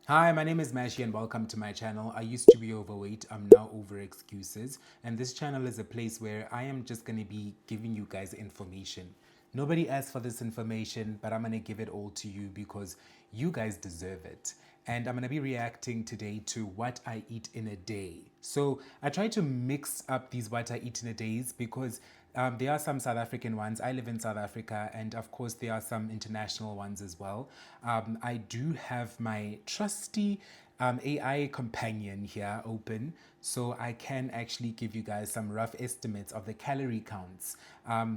Hi, my name is Mashi and welcome to my channel. I used to be overweight, I'm now over excuses. And this channel is a place where I am just going to be giving you guys information. Nobody asked for this information, but I'm going to give it all to you because you guys deserve it. And I'm going to be reacting today to what I eat in a day. So I try to mix up these what I eat in a days because there are some South African ones. I live in South Africa, and of course, there are some international ones as well. I do have my trusty AI companion here open, so I can actually give you guys some rough estimates of the calorie counts.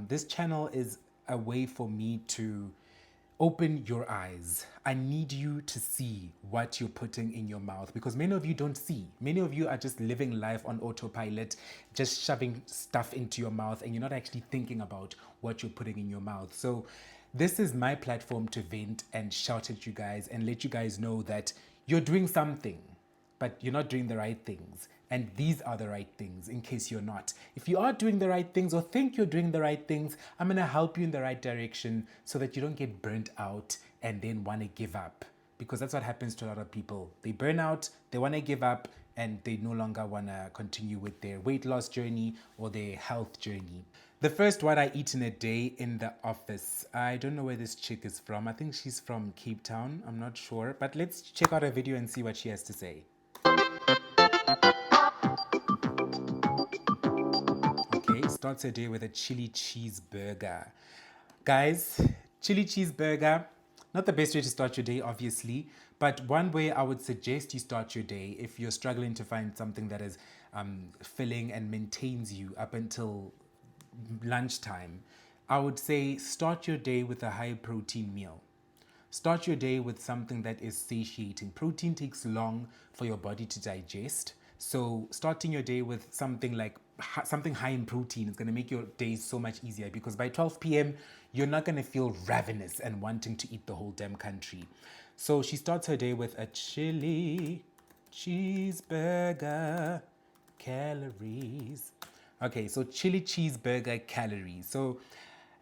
This channel is a way for me to open your eyes. I need you to see what you're putting in your mouth because many of you don't see. Many of you are just living life on autopilot, just shoving stuff into your mouth, and you're not actually thinking about what you're putting in your mouth. So, this is my platform to vent and shout at you guys and let you guys know that you're doing something but you're not doing the right things. And these are the right things in case you're not. If you are doing the right things or think you're doing the right things, I'm gonna help you in the right direction so that you don't get burnt out and then wanna give up. Because that's what happens to a lot of people. They burn out, they wanna give up, and they no longer wanna continue with their weight loss journey or their health journey. The first what I eat in a day in the office. I don't know where this chick is from. I think she's from Cape Town. I'm not sure. But let's check out her video and see what she has to say. Okay, starts her day with a chili cheeseburger. Guys, chili cheeseburger, not the best way to start your day, obviously, but one way I would suggest you start your day if you're struggling to find something that is filling and maintains you up until lunchtime. I would say start your day with a high protein meal. Start your day with something that is satiating. Protein takes long for your body to digest. So starting your day with something like something high in protein is going to make your day so much easier because by 12 p.m. you're not going to feel ravenous and wanting to eat the whole damn country. So she starts her day with a chili cheeseburger calories. Okay, so chili cheeseburger calories. So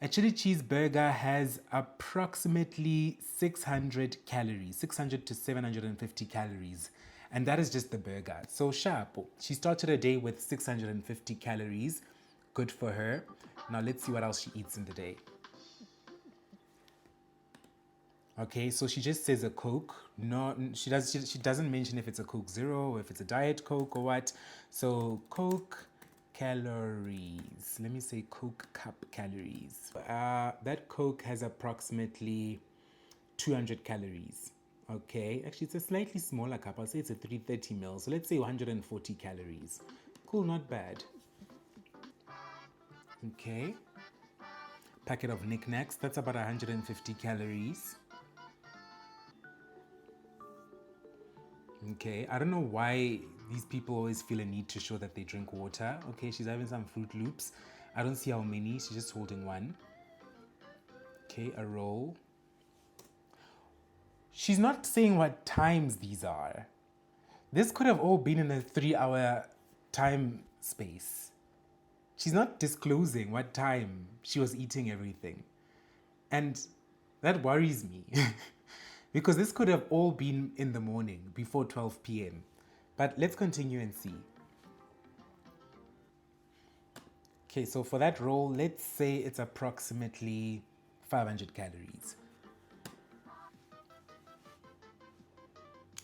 a chili cheeseburger has approximately 600 calories, 600 to 750 calories. And that is just the burger. So sharp. She started her day with 650 calories. Good for her. Now let's see what else she eats in the day. Okay, so she just says a Coke. No, she doesn't mention if it's a Coke Zero or if it's a Diet Coke or what. So Coke calories. Let me say Coke cup calories. That Coke has approximately 200 calories. Okay, actually it's a slightly smaller cup. I'll say it's a 330 ml. So let's say 140 calories. Cool, not bad. Okay. Packet of knickknacks. That's about 150 calories. Okay, I don't know why these people always feel a need to show that they drink water. Okay, she's having some Fruit Loops. I don't see how many, she's just holding one. Okay, a roll. She's not saying what times these are. This could have all been in a 3-hour time space. She's not disclosing what time she was eating everything. And that worries me because this could have all been in the morning before 12 p.m. But let's continue and see. Okay, so for that roll, let's say it's approximately 500 calories.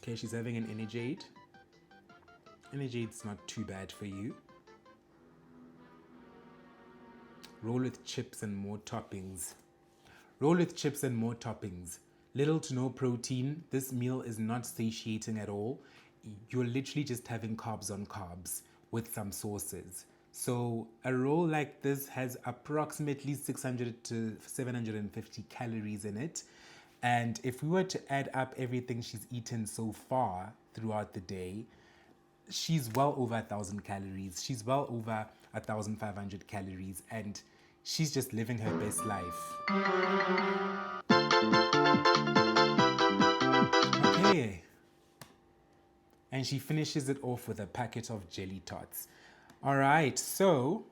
Okay, she's having an Energade. Energade's not too bad for you. Roll with chips and more toppings. Roll with chips and more toppings. Little to no protein. This meal is not satiating at all. You're literally just having carbs on carbs with some sauces. So a roll like this has approximately 600 to 750 calories in it. And if we were to add up everything she's eaten so far throughout the day, she's well over 1,000 calories. She's well over 1,500 calories, and she's just living her best life. Okay. And she finishes it off with a packet of jelly tots. All right, so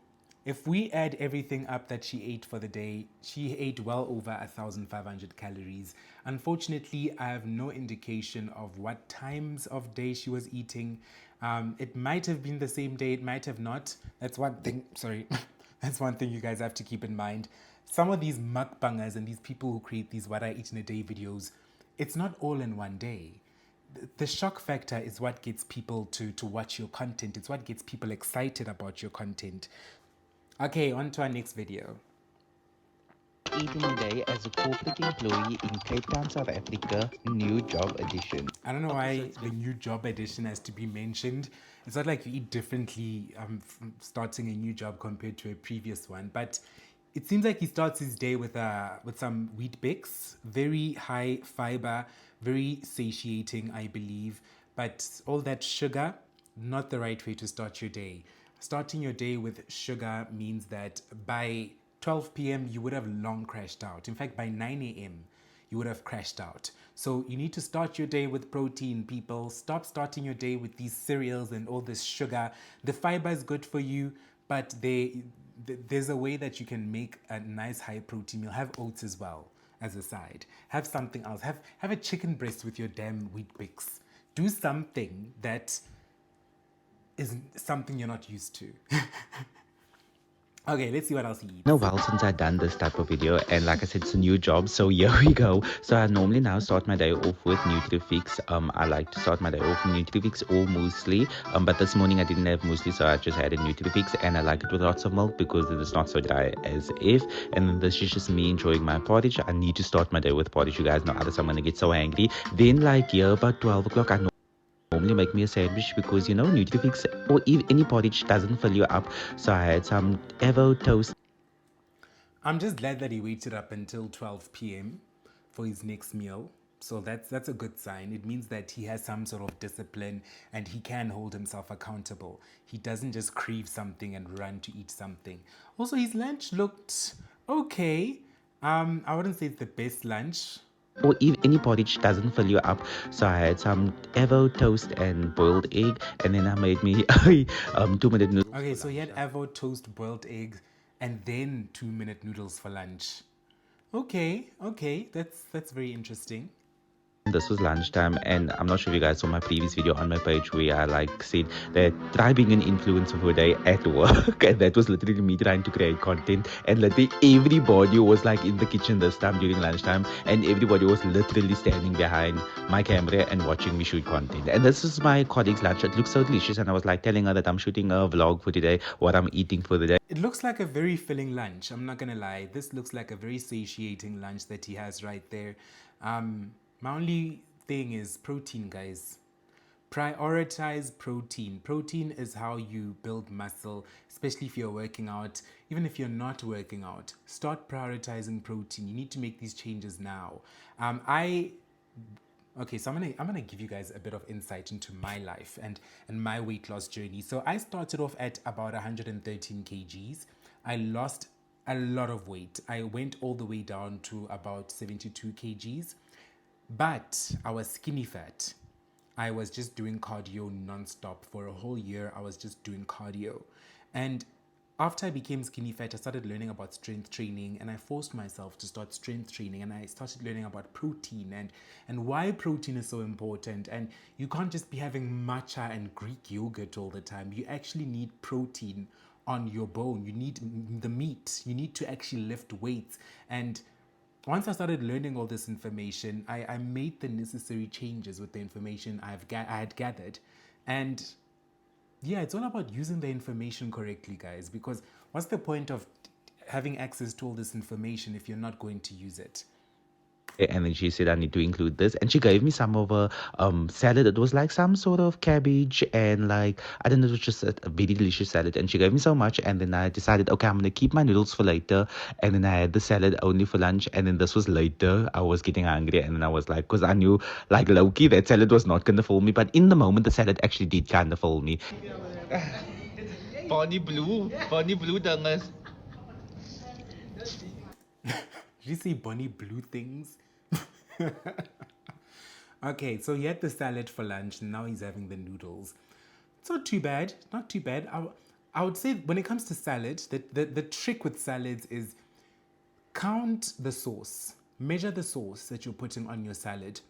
If we add everything up that she ate for the day, she ate well over 1,500 calories. Unfortunately, I have no indication of what times of day she was eating. It might have been the same day, it might have not. That's one thing, sorry. That's one thing you guys have to keep in mind. Some of these mukbangers and these people who create these what I eat in a day videos, it's not all in one day. The shock factor is what gets people to watch your content. It's what gets people excited about your content. Okay, on to our next video. Eating a day as a corporate employee in Cape Town, South Africa, new job edition. I don't know why the new job edition has to be mentioned. It's not like you eat differently starting a new job compared to a previous one, but it seems like he starts his day with some wheat bix, very high fiber, very satiating, I believe. But all that sugar, not the right way to start your day. Starting your day with sugar means that by 12 p.m. you would have long crashed out. In fact, by 9 a.m. you would have crashed out. So you need to start your day with protein, people. Stop starting your day with these cereals and all this sugar. The fiber is good for you, but there's a way that you can make a nice high protein meal. Have oats as well as a side. Have something else. Have a chicken breast with your damn wheat bix. Do something that is something you're not used to. Okay, let's see what else he eats. Been a while since I've done this type of video, and like I said, it's a new job, so here we go. So I normally now start my day off with Nutrifix. I like to start my day off with Nutrifix or muesli, but this morning I didn't have muesli, so I just added Nutrifix, and I like it with lots of milk because it is not so dry as if. And then this is just me enjoying my porridge. I need to start my day with porridge, you guys know, otherwise I'm gonna get so angry. Then like here about 12 o'clock, I normally make me a sandwich because, you know, Nutrifix or any porridge doesn't fill you up. So I had some Evo toast. I'm just glad that he waited up until 12 p.m. for his next meal. So that's a good sign. It means that he has some sort of discipline and he can hold himself accountable. He doesn't just crave something and run to eat something. Also, his lunch looked okay. I wouldn't say it's the best lunch. Or if any porridge doesn't fill you up, so I had some Evo toast and boiled egg, and then I made me 2-minute noodles. Okay, so he had Avo toast, boiled eggs, and then 2-minute noodles for lunch. Okay, that's very interesting. This was lunchtime, and I'm not sure if you guys saw my previous video on my page where I like said that try being an influencer for a day at work, and that was literally me trying to create content, and literally everybody was like in the kitchen this time during lunchtime, and everybody was literally standing behind my camera and watching me shoot content. And this is my colleague's lunch. It looks so delicious, and I was like telling her that I'm shooting a vlog for today, what I'm eating for the day. It looks like a very filling lunch. I'm not gonna lie. This looks like a very satiating lunch that he has right there. My only thing is protein, guys. Prioritize protein. Protein is how you build muscle, especially if you're working out. Even if you're not working out, start prioritizing protein. You need to make these changes now. Okay, so I'm gonna give you guys a bit of insight into my life and my weight loss journey. So I started off at about 113 kgs. I lost a lot of weight. I went all the way down to about 72 kgs, but I was skinny fat. I was just doing cardio nonstop for a whole year. I was just doing cardio, and after I became skinny fat, I started learning about strength training, and I forced myself to start strength training, and I started learning about protein and why protein is so important. And you can't just be having matcha and Greek yogurt all the time. You actually need protein on your bone. You need the meat. You need to actually lift weights. And once I started learning all this information, I made the necessary changes with the information I had gathered. And yeah, it's all about using the information correctly, guys, because what's the point of having access to all this information if you're not going to use it? And then she said I need to include this, and she gave me some of a salad. It was like some sort of cabbage and like I don't know, it was just a very delicious salad, and she gave me so much. And then I decided, okay, I'm gonna keep my noodles for later, and then I had the salad only for lunch. And then this was later, I was getting hungry, and then I was like, because I knew like low-key that salad was not gonna fill me, but in the moment the salad actually did kind of fill me. Bonnie Blue dinges. Did you say Bonnie Blue things? Okay, so he had the salad for lunch, and now he's having the noodles. It's not too bad. Not too bad. I would say when it comes to salad, the trick with salads is count the sauce, measure the sauce that you're putting on your salad,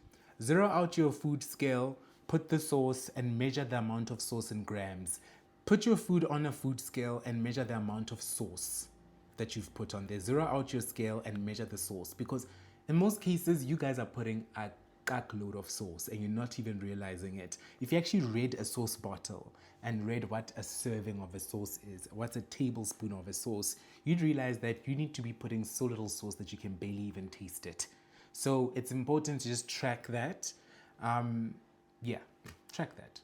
zero out your food scale, put the sauce and measure the amount of sauce in grams. Put your food on a food scale and measure the amount of sauce that you've put on there. Zero out your scale and measure the sauce, because in most cases, you guys are putting a load of sauce and you're not even realizing it. If you actually read a sauce bottle and read what a serving of a sauce is, what's a tablespoon of a sauce, you'd realize that you need to be putting so little sauce that you can barely even taste it. So it's important to just track that. Yeah, track that.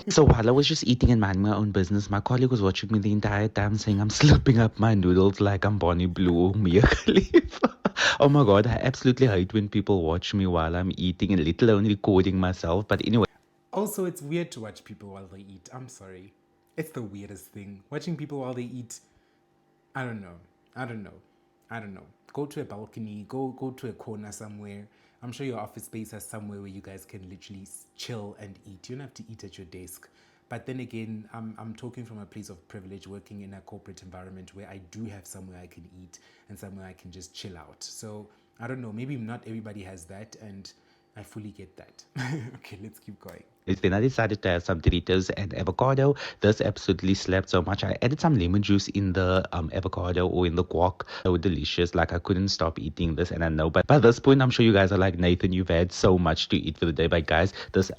So while I was just eating and minding my own business, my colleague was watching me the entire time saying I'm slurping up my noodles like I'm Bonnie Blue or Mia Khalifa. Oh my god, I absolutely hate when people watch me while I'm eating and let alone recording myself. But anyway. Also, it's weird to watch people while they eat. I'm sorry. It's the weirdest thing. Watching people while they eat, I don't know. I don't know. I don't know. Go to a balcony, go to a corner somewhere. I'm sure your office space has somewhere where you guys can literally chill and eat. You don't have to eat at your desk. But then again, I'm talking from a place of privilege, working in a corporate environment where I do have somewhere I can eat and somewhere I can just chill out. So I don't know, maybe not everybody has that, and I fully get that. Okay, let's keep going. Then I decided to add some Doritos and avocado. This absolutely slapped so much. I added some lemon juice in the avocado or in the guac. So delicious. Like I couldn't stop eating this. And I know, but by this point, I'm sure you guys are like, Nathan, you've had so much to eat for the day. But guys, this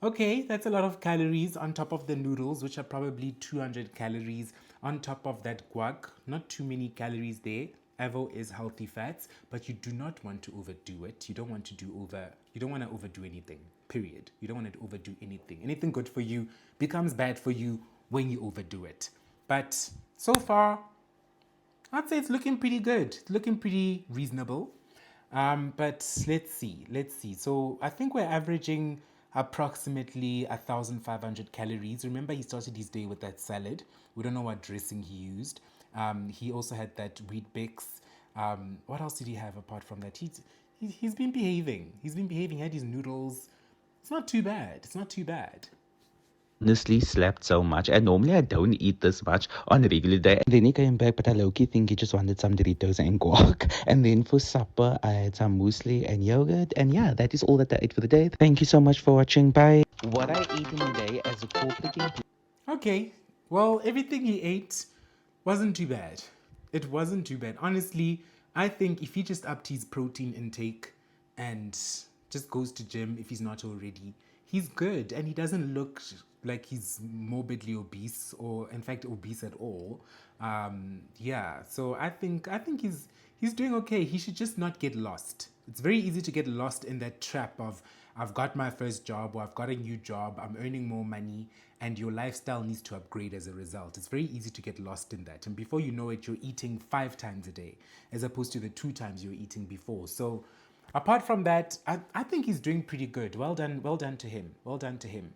Okay, that's a lot of calories on top of the noodles, which are probably 200 calories on top of that guac. Not too many calories there. Avo is healthy fats, but you do not want to overdo it. You don't want to overdo anything. Period. You don't want to overdo anything. Anything good for you becomes bad for you when you overdo it. But so far, I'd say it's looking pretty good. It's looking pretty reasonable. But let's see. So I think we're averaging approximately 1,500 calories. Remember, he started his day with that salad. We don't know what dressing he used. He also had that wheat bix. What else did he have apart from that? He's been behaving. He's been behaving. He had his noodles. It's not too bad. It's not too bad. honestly slept so much. And normally I don't eat this much on a regular day. And then he came back, but I low-key think he just wanted some Doritos and guac. And then for supper, I had some muesli and yogurt. And yeah, that is all that I ate for the day. Thank you so much for watching. Bye. What I ate in a day as a corporate employee. Okay. Well, everything he ate wasn't too bad. It wasn't too bad. Honestly, I think if he just upped his protein intake and just goes to gym if he's not already, he's good, and he doesn't look like he's morbidly obese or in fact obese at all. Yeah, so I think he's doing okay. He should just not get lost. It's very easy to get lost in that trap of I've got my first job or I've got a new job, I'm earning more money, and your lifestyle needs to upgrade as a result. It's very easy to get lost in that. And before you know it, you're eating 5 times a day as opposed to the 2 times you were eating before. So apart from that, I think he's doing pretty good. Well done to him. Well done to him.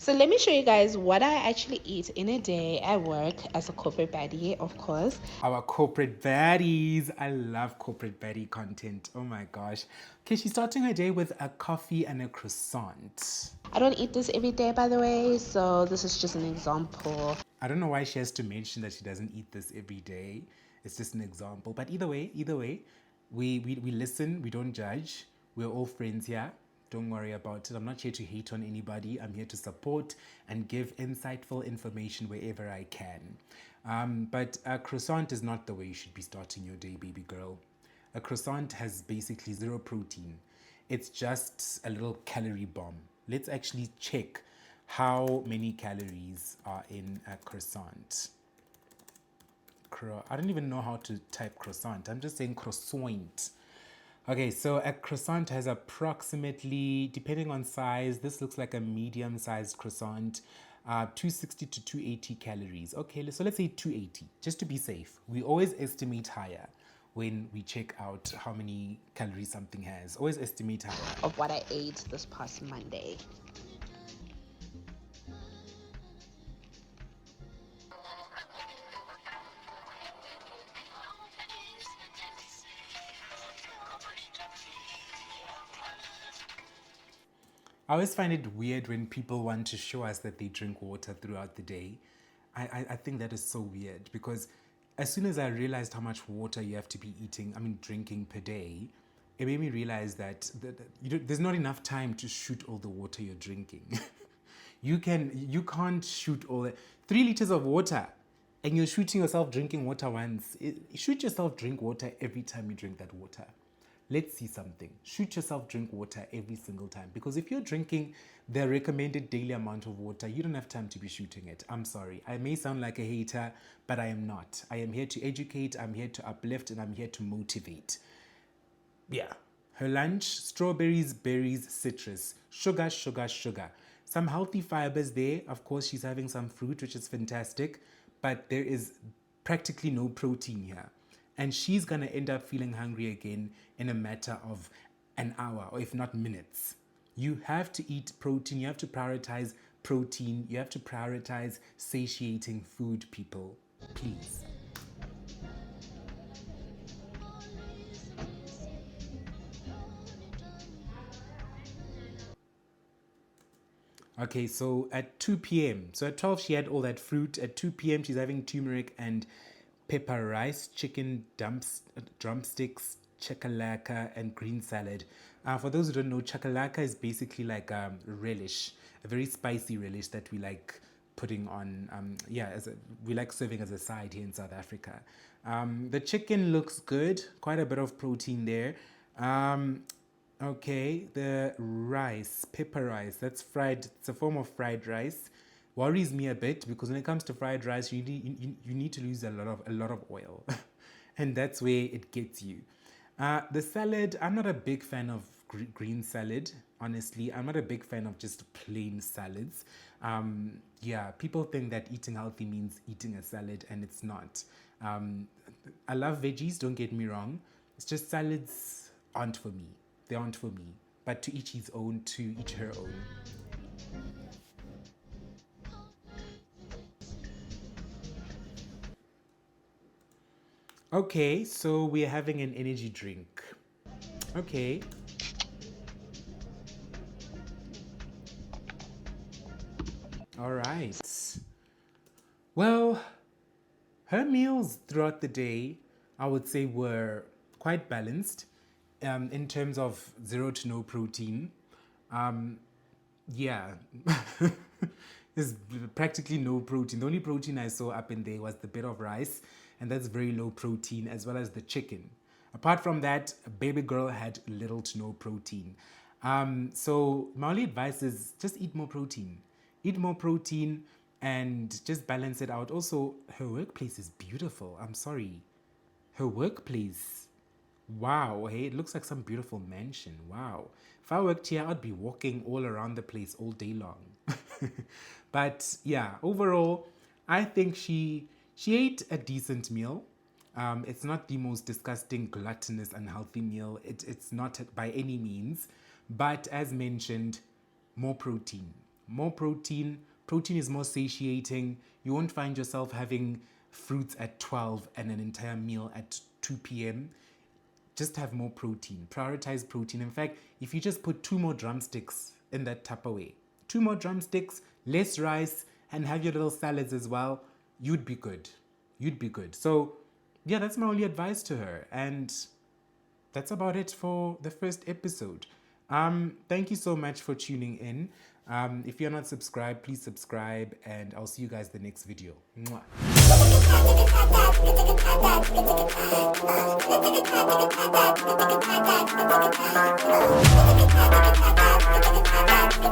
So let me show you guys what I actually eat in a day at work as a corporate baddie, of course. Our corporate baddies. I love corporate baddie content. Oh my gosh. Okay, she's starting her day with a coffee and a croissant. I don't eat this every day, by the way, so this is just an example. I don't know why she has to mention that she doesn't eat this every day. It's just an example. But either way, we listen, we don't judge. We're all friends here. Don't worry about it. I'm not here to hate on anybody. I'm here to support and give insightful information wherever I can. But a croissant is not the way you should be starting your day, baby girl. A croissant has basically zero protein. It's just a little calorie bomb. Let's actually check how many calories are in a croissant. I don't even know how to type croissant. I'm just saying croissant. Okay, so a croissant has approximately, depending on size, this looks like a medium-sized croissant, 260 to 280 calories. Okay, so let's say 280, just to be safe. We always estimate higher when we check out how many calories something has. Always estimate higher. Of what I ate this past Monday. I always find it weird when people want to show us that they drink water throughout the day. I think that is so weird because as soon as I realized how much water you have to be drinking per day, it made me realize that there's not enough time to shoot all the water you're drinking. You can't shoot all that. 3 liters of water and you're shooting yourself drinking water once. Shoot yourself drink water every time you drink that water. Let's see something. Shoot yourself drink water every single time. Because if you're drinking the recommended daily amount of water, you don't have time to be shooting it. I'm sorry. I may sound like a hater, but I am not. I am here to educate, I'm here to uplift, and I'm here to motivate. Yeah. Her lunch, strawberries, berries, citrus, sugar, sugar, sugar. Some healthy fibers there. Of course, she's having some fruit, which is fantastic, but there is practically no protein here. And she's going to end up feeling hungry again in a matter of an hour, or if not minutes. You have to eat protein. You have to prioritize protein. You have to prioritize satiating food, people. Please. Okay, so at 2 p.m. So at 12, she had all that fruit. At 2 p.m., she's having turmeric and pepper rice, chicken drumsticks, chakalaka, and green salad. For those who don't know, chakalaka is basically like a relish, a very spicy relish that we like putting on, we like serving as a side here in South Africa. The chicken looks good, quite a bit of protein there. Okay, the rice, pepper rice, that's fried, it's a form of fried rice. Worries me a bit because when it comes to fried rice, you need to lose a lot of oil, and that's where it gets you. The salad, I'm not a big fan of green salad. Honestly, I'm not a big fan of just plain salads. People think that eating healthy means eating a salad, and it's not. I love veggies. Don't get me wrong. It's just salads aren't for me. They aren't for me. But to each his own. To each her own. Okay, so we're having an energy drink. Okay. All right. Well, her meals throughout the day, I would say, were quite balanced in terms of 0 to no protein. There's practically no protein. The only protein I saw up in there was the bit of rice, and that's very low protein, as well as the chicken. Apart from that, baby girl had little to no protein. So my only advice is just eat more protein. Eat more protein and just balance it out. Also, her workplace is beautiful. I'm sorry. Her workplace. Wow, hey, it looks like some beautiful mansion. Wow. If I worked here, I'd be walking all around the place all day long. But yeah, overall, I think she ate a decent meal. It's not the most disgusting, gluttonous, unhealthy meal. It's not by any means. But as mentioned, more protein. More protein. Protein is more satiating. You won't find yourself having fruits at 12 and an entire meal at 2 p.m. Just have more protein. Prioritize protein. In fact, if you just put 2 more drumsticks in that Tupperware, 2 more drumsticks, less rice, and have your little salads as well, you'd be good. You'd be good. So, yeah, that's my only advice to her. And that's about it for the first episode. Thank you so much for tuning in. If you're not subscribed, please subscribe, and I'll see you guys in the next video. Mwah.